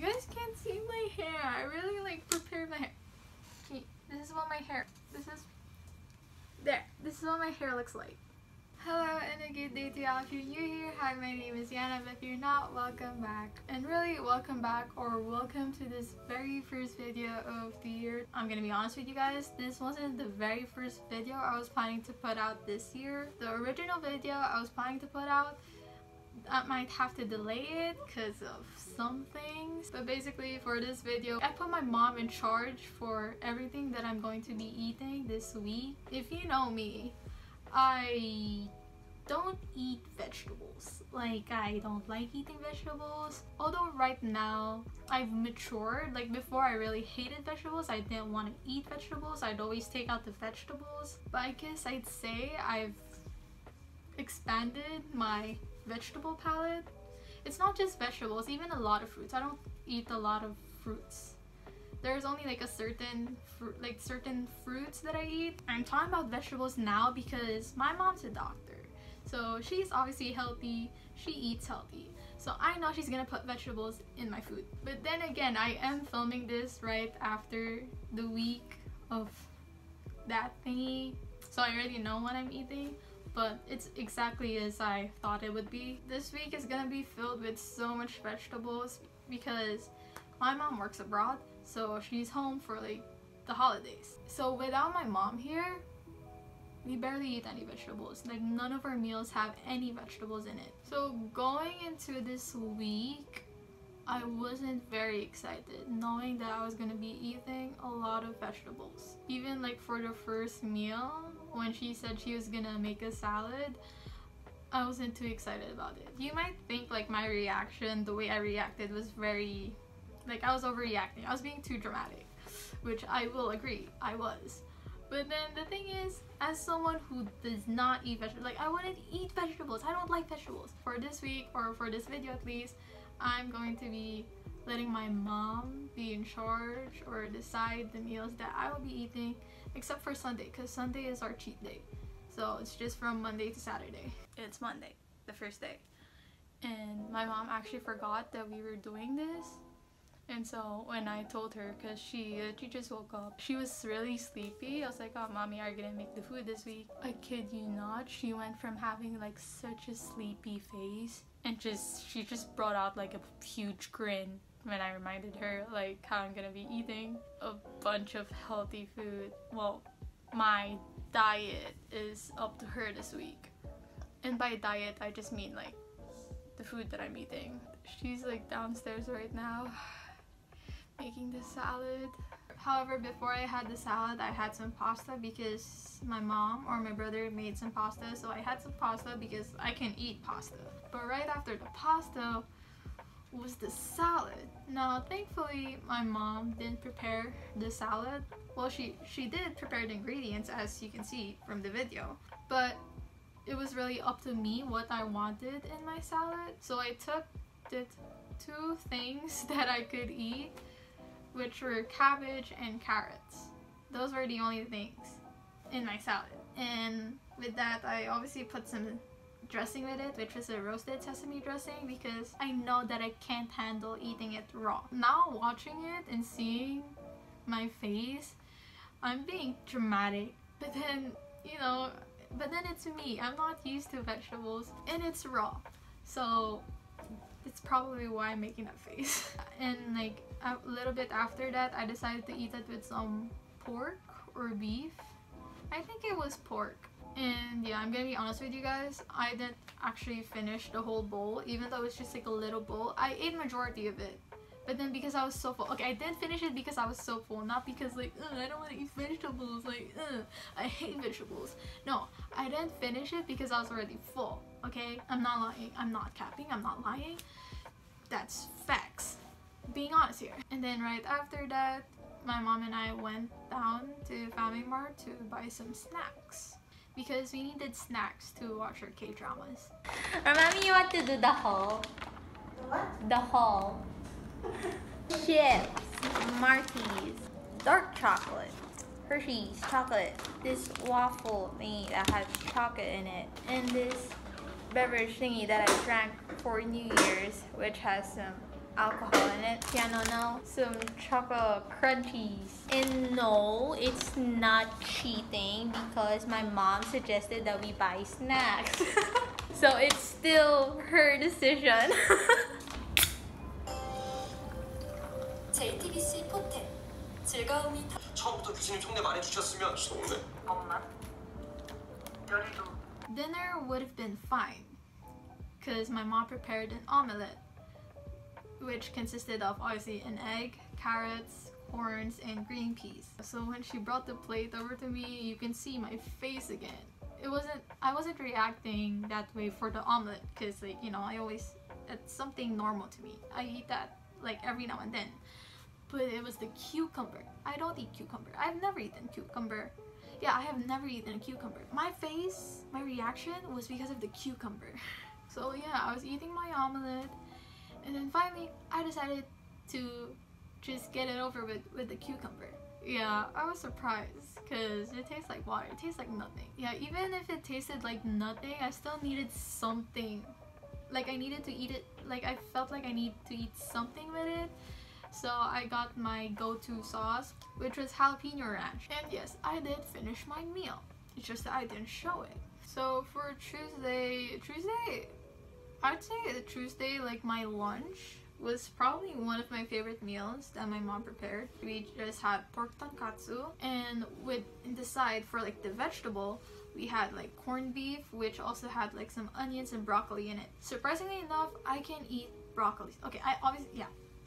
guys can't see my hair. I really like prepared my hair. Okay, this is what my hair, this is what my hair looks like. Hello and a good day to y'all. If you're new here, hi, my name is Yana, but if you're not, welcome back. And really, welcome back or welcome to this very first video of the year. I'm gonna be honest with you guys, this wasn't the very first video I was planning to put out this year. The original video I was planning to put out, I might have to delay it because of some things. But basically for this video, I put my mom in charge for everything that I'm going to be eating this week. If you know me, I don't eat vegetables. Like, I don't like eating vegetables. Although right now I've matured. Like before I really hated vegetables. I didn't want to eat vegetables. I'd always take out the vegetables. But I guess I'd say I've expanded my vegetable palette. It's not just vegetables, even a lot of fruits. I don't eat a lot of fruits. There's only like a certain fruits that I eat. I'm talking about vegetables now because my mom's a doctor, so she's obviously healthy. She eats healthy, so I know she's gonna put vegetables in my food. But then again, I am filming this right after the week of that thingy, so I already know what I'm eating. But it's exactly as I thought it would be. This week is gonna be filled with so much vegetables because my mom works abroad, so she's home for like the holidays. So without my mom here, we barely eat any vegetables. Like none of our meals have any vegetables in it. So going into this week, I wasn't very excited knowing that I was gonna be eating a lot of vegetables. Even like for the first meal, when she said she was gonna make a salad, I wasn't too excited about it. You might think like my reaction, the way I reacted was very, like I was overreacting. I was being too dramatic, which I will agree, I was. But then the thing is, as someone who does not eat vegetables, like I wouldn't eat vegetables. I don't like vegetables. For this week, or for this video at least, I'm going to be letting my mom be in charge or decide the meals that I will be eating, except for Sunday, because Sunday is our cheat day. So it's just from Monday to Saturday. It's Monday, the first day. And my mom actually forgot that we were doing this. And so when I told her, because she just woke up, she was really sleepy. I was like, oh, mommy, are you gonna make the food this week? I kid you not, she went from having like such a sleepy face and she just brought out like a huge grin when I reminded her like how I'm gonna be eating a bunch of healthy food. Well, my diet is up to her this week. And by diet, I just mean like the food that I'm eating. She's like downstairs right now making the salad. However, before I had the salad, I had some pasta because my mom or my brother made some pasta, so I had some pasta because I can eat pasta. But right after the pasta was the salad. Now thankfully my mom didn't prepare the salad. Well, she did prepare the ingredients, as you can see from the video, but it was really up to me what I wanted in my salad. So I took the two things that I could eat, which were cabbage and carrots. Those were the only things in my salad. And with that, I obviously put some dressing with it, which was a roasted sesame dressing, because I know that I can't handle eating it raw. Now watching it and seeing my face, I'm being dramatic, but then, you know, it's me. I'm not used to vegetables and it's raw, so it's probably why I'm making that face. And like a little bit after that, I decided to eat it with some pork or beef. I think it was pork. And yeah, I'm gonna be honest with you guys, I didn't actually finish the whole bowl, even though it's just like a little bowl. I ate majority of it, but then because I was so full. Okay, I didn't finish it because I was so full, not because like, I don't want to eat vegetables, like, I hate vegetables. No, I didn't finish it because I was already full, okay? I'm not lying, I'm not capping, I'm not lying. That's facts. Being honest here. And then right after that, my mom and I went down to Family Mart to buy some snacks, because we needed snacks to watch our K-dramas. Or mommy, you want to do the haul? The what? The haul. Chips, Marties, dark chocolate, Hershey's chocolate, this waffle thingy that has chocolate in it, and this beverage thingy that I drank for New Year's, which has some alcohol in it. Yeah, no. Some chocolate crunchies. And no, it's not cheating because my mom suggested that we buy snacks. So it's still her decision. JTBC 포텐 즐거움이 처음부터 교수님 속내 말해주셨으면 속내 엄마 요리도 Dinner would have been fine because my mom prepared an omelette, which consisted of obviously an egg, carrots, corns, and green peas. So when she brought the plate over to me, you can see my face again. I wasn't reacting that way for the omelette because, like, you know, it's something normal to me. I eat that like every now and then. But it was the cucumber. I don't eat cucumber. I've never eaten cucumber. Yeah, I have never eaten a cucumber. My face, my reaction was because of the cucumber. So yeah, I was eating my omelette, and then finally I decided to just get it over with the cucumber. Yeah, I was surprised because it tastes like water. It tastes like nothing. Yeah, even if it tasted like nothing, I still needed something. Like I needed to eat it. Like I felt like I need to eat something with it. So I got my go-to sauce, which was jalapeno ranch. And yes, I did finish my meal. It's just that I didn't show it. So for Tuesday, I'd say Tuesday, like my lunch was probably one of my favorite meals that my mom prepared. We just had pork tonkatsu, and in the side for like the vegetable, we had like corned beef, which also had like some onions and broccoli in it. Surprisingly enough, I can eat broccoli. Okay,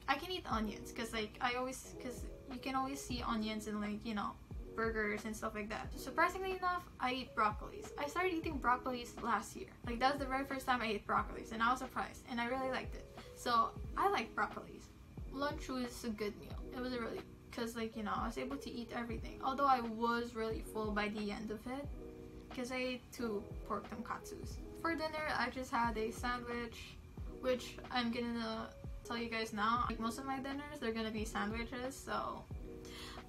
I can eat onions because you can always see onions in, like, you know, burgers and stuff like that. So surprisingly enough, I eat broccolis. I started eating broccolis last year. Like that was the very first time I ate broccolis, and I was surprised, and I really liked it. So I like broccolis. Lunch was a good meal. It was because, like, you know, I was able to eat everything. Although I was really full by the end of it because I ate 2 pork tonkatsus. For dinner, I just had a sandwich, which I'm gonna tell you guys now. Like most of my dinners, they're gonna be sandwiches. So,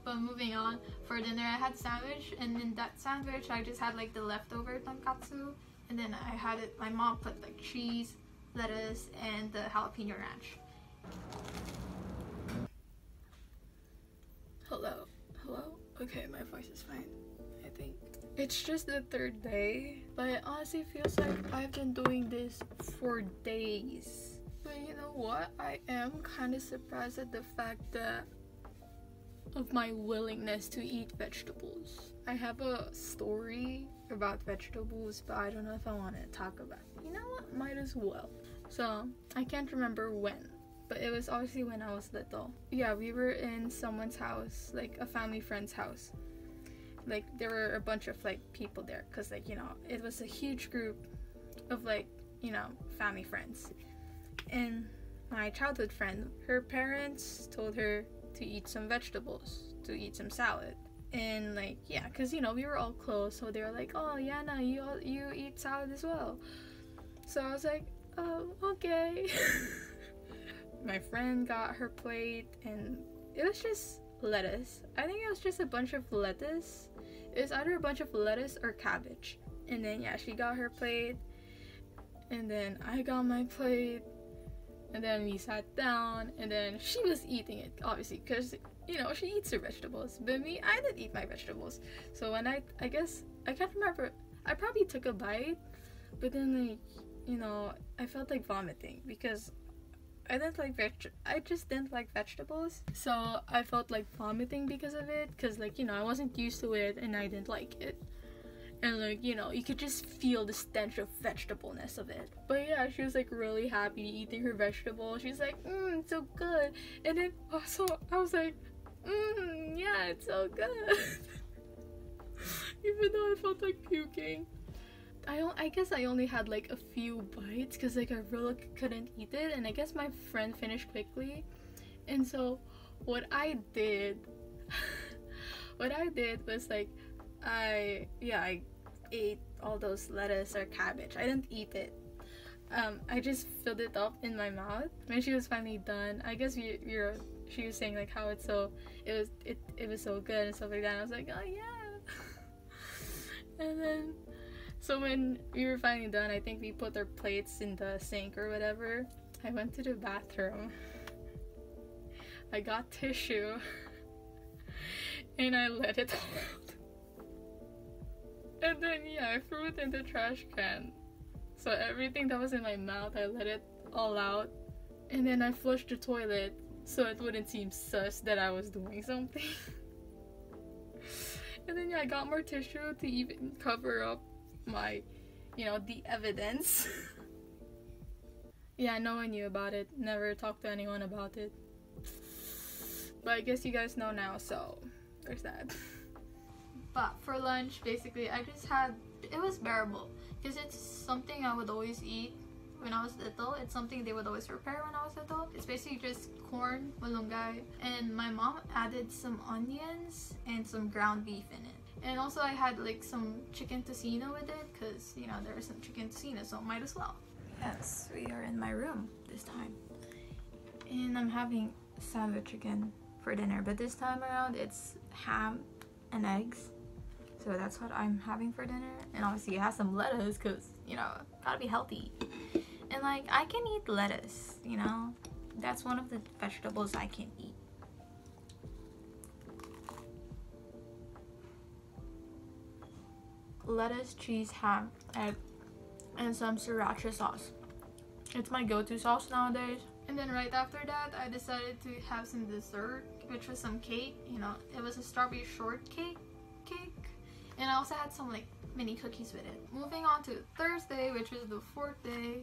but moving on, for dinner I had sandwich, and in that sandwich I just had like the leftover tonkatsu, and then I had it. My mom put like cheese, lettuce, and the jalapeno ranch. Hello. Okay, my voice is fine, I think. It's just the 3rd day, but it honestly feels like I've been doing this for days. But you know what? I am kind of surprised at the fact that of my willingness to eat vegetables. I have a story about vegetables, but I don't know if I want to talk about it. You know what? Might as well. So, I can't remember when, but it was obviously when I was little. Yeah, we were in someone's house, like a family friend's house. Like, there were a bunch of, like, people there, because, like, you know, it was a huge group of, like, you know, family friends. And my childhood friend, her parents told her to eat some vegetables, to eat some salad. And, like, yeah, because, you know, we were all close, so they were like, oh, Yana, you eat salad as well. So I was like, oh, okay. My friend got her plate, and it was just lettuce. I think it was just a bunch of lettuce. It was either a bunch of lettuce or cabbage. And then, yeah, she got her plate, and then I got my plate, and then we sat down, and then she was eating it, obviously, because, you know, she eats her vegetables. But me, I didn't eat my vegetables. So when I guess, I can't remember, I probably took a bite, but then, like, you know, I felt like vomiting, because I just didn't like vegetables. So I felt like vomiting because of it, because, like, you know, I wasn't used to it, and I didn't like it. And, like, you know, you could just feel the stench of vegetableness of it. But yeah, she was, like, really happy eating her vegetable. She's like, it's so good. And then also, I was like, yeah, it's so good. Even though I felt like puking. I guess I only had, like, a few bites, because, like, I really couldn't eat it. And I guess my friend finished quickly. And so, what I did was, like, I ate all those lettuce or cabbage. I didn't eat it. I just filled it up in my mouth. When she was finally done, I guess she was saying, like, how it was so good and stuff like that. And I was like, oh yeah. And then, so when we were finally done, I think we put our plates in the sink or whatever. I went to the bathroom, I got tissue and I let it all out. And then yeah, I threw it in the trash can. So everything that was in my mouth, I let it all out. And then I flushed the toilet so it wouldn't seem sus that I was doing something. And then yeah, I got more tissue to even cover up my, the evidence. Yeah, no one knew about it. Never talked to anyone about it. But I guess you guys know now, so there's that. But for lunch, basically, I just had, it was bearable. Because it's something I would always eat when I was little. It's something they would always prepare when I was little. It's basically just corn, malunggay, and my mom added some onions and some ground beef in it. And also I had like some chicken tocino with it because, there was some chicken tocino, so might as well. Yes, we are in my room this time. And I'm having sandwich again for dinner, but this time around it's ham and eggs. So that's what I'm having for dinner. And obviously it has some lettuce because, gotta be healthy. And like, I can eat lettuce, That's one of the vegetables I can eat. Lettuce, cheese, ham, egg, and some sriracha sauce. It's my go-to sauce nowadays. And then right after that, I decided to have some dessert, which was some cake. It was a strawberry shortcake cake. And I also had some like mini cookies with it. Moving on to Thursday, which was the 4th day.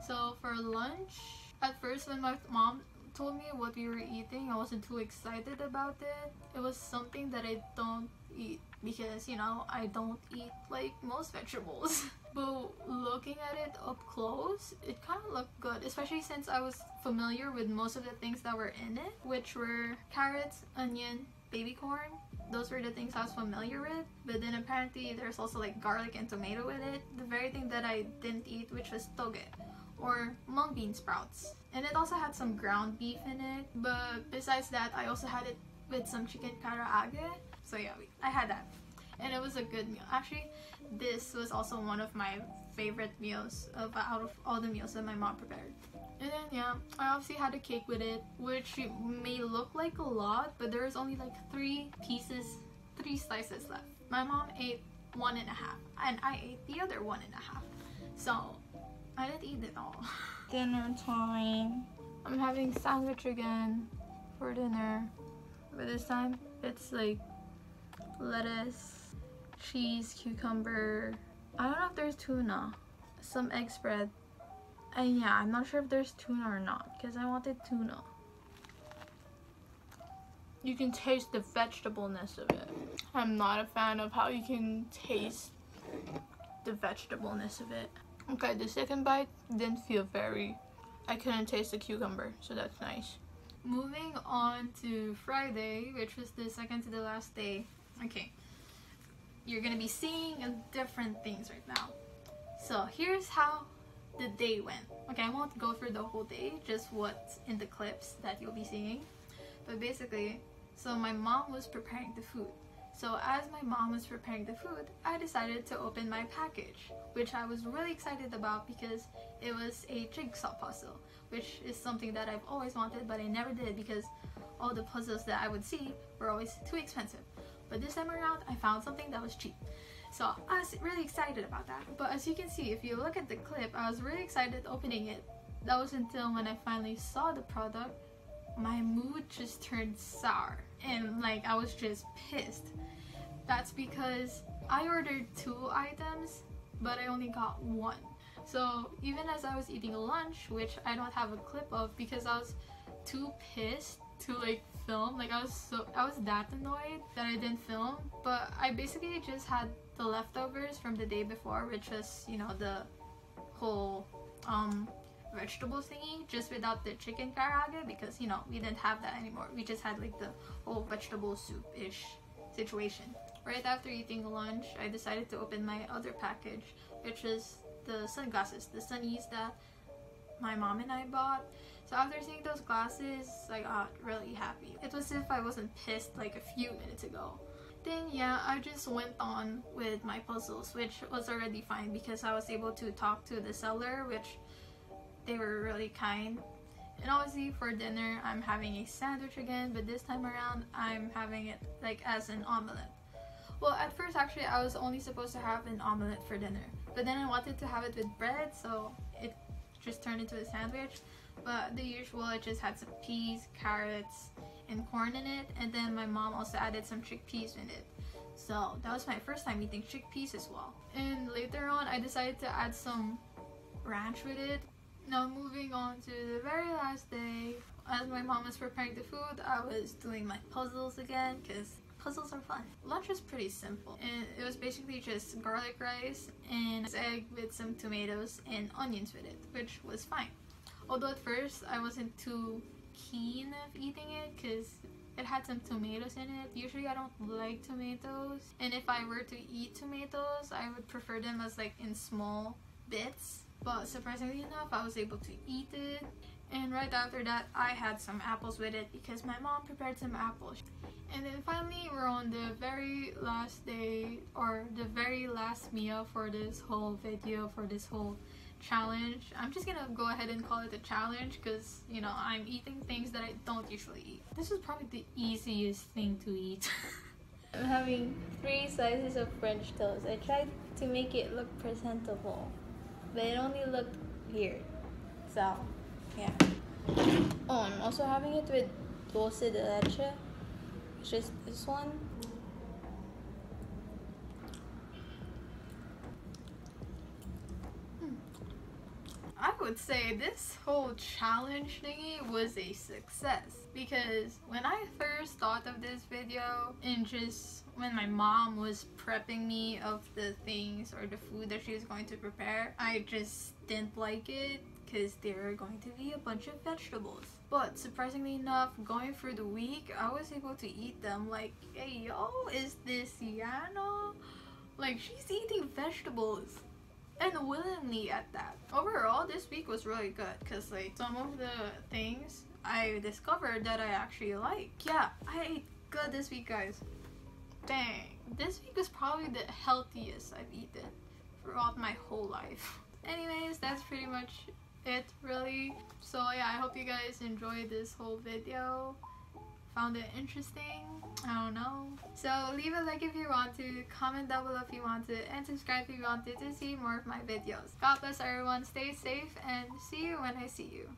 So for lunch, at first when my mom told me what we were eating, I wasn't too excited about it. It was something that I don't eat because, I don't eat like most vegetables. But looking at it up close, it kind of looked good, especially since I was familiar with most of the things that were in it, which were carrots, onion, baby corn. Those were the things I was familiar with, but then apparently there's also like garlic and tomato with it. The very thing that I didn't eat, which was toge, or mung bean sprouts. And it also had some ground beef in it, but besides that, I also had it with some chicken karaage. So yeah, I had that. And it was a good meal. Actually, this was also one of my favorite meals out of all the meals that my mom prepared. And then yeah, I obviously had a cake with it, which may look like a lot, but there was only like 3 slices left. My mom ate 1.5, and I ate the other 1.5. So I didn't eat it all. Dinner time. I'm having sandwich again for dinner, but this time it's like lettuce, cheese, cucumber. I don't know if there's tuna, some egg spread. And yeah, I'm not sure if there's tuna or not because I wanted tuna. You can taste the vegetableness of it. I'm not a fan of how you can taste the vegetableness of it. Okay, the second bite didn't feel I couldn't taste the cucumber, so that's nice. Moving on to Friday, which was the second to the last day. Okay, you're gonna be seeing different things right now. So here's how the day went. Okay, I won't go through the whole day, just what's in the clips that you'll be seeing. But basically, so my mom was preparing the food. So as my mom was preparing the food, I decided to open my package, which I was really excited about because it was a jigsaw puzzle, which is something that I've always wanted, but I never did because all the puzzles that I would see were always too expensive. But this time around, I found something that was cheap. So I was really excited about that. But as you can see, if you look at the clip, I was really excited opening it. That was until when I finally saw the product, my mood just turned sour. And like, I was just pissed. That's because I ordered 2 items, but I only got 1. So even as I was eating lunch, which I don't have a clip of because I was too pissed to like film, like I was that annoyed that I didn't film. But I basically just had the leftovers from the day before, which was, the whole vegetables thingy, just without the chicken karaage because, we didn't have that anymore. We just had like the whole vegetable soup-ish situation. Right after eating lunch, I decided to open my other package, which is the sunglasses, the sunnies that my mom and I bought. So after seeing those glasses, I got really happy. It was as if I wasn't pissed like a few minutes ago. Then yeah, I just went on with my puzzles, which was already fine because I was able to talk to the seller, which they were really kind. And obviously for dinner, I'm having a sandwich again, but this time around, I'm having it like as an omelette. Well, at first actually I was only supposed to have an omelette for dinner, but then I wanted to have it with bread, so it just turned into a sandwich. But the usual, it just had some peas, carrots, and corn in it, and then my mom also added some chickpeas in it. So that was my first time eating chickpeas as well. And later on, I decided to add some ranch with it. Now moving on to the very last day, as my mom was preparing the food, I was doing my puzzles again because puzzles are fun. Lunch was pretty simple, and it was basically just garlic rice and egg with some tomatoes and onions with it, which was fine. Although at first I wasn't too keen of eating it because it had some tomatoes in it. Usually I don't like tomatoes, and if I were to eat tomatoes, I would prefer them as like in small bits. But surprisingly enough, I was able to eat it. And right after that, I had some apples with it because my mom prepared some apples. And then finally, we're on the very last day, or the very last meal for this whole video, for this whole challenge. I'm just gonna go ahead and call it a challenge because, you know, I'm eating things that I don't usually eat. This is probably the easiest thing to eat. I'm having 3 slices of French toast. I tried to make it look presentable, but it only looked weird. So, yeah. Oh, I'm also having it with dulce de leche, which is this one. I would say this whole challenge thingy was a success because when I first thought of this video and just when my mom was prepping me of the things or the food that she was going to prepare, I just didn't like it because there are going to be a bunch of vegetables. But surprisingly enough, going through the week, I was able to eat them. Like, hey yo, is this Yana? Like, she's eating vegetables. And willingly at that. Overall, this week was really good because like some of the things I discovered that I actually like. Yeah, I ate good this week, guys. Dang. This week was probably the healthiest I've eaten throughout my whole life. Anyways, that's pretty much it, really. So yeah, I hope you guys enjoyed this whole video. Found it interesting. I don't know. So leave a like if you want to, comment down below if you want to, and subscribe if you wanted to see more of my videos. God bless everyone, stay safe, and see you when I see you.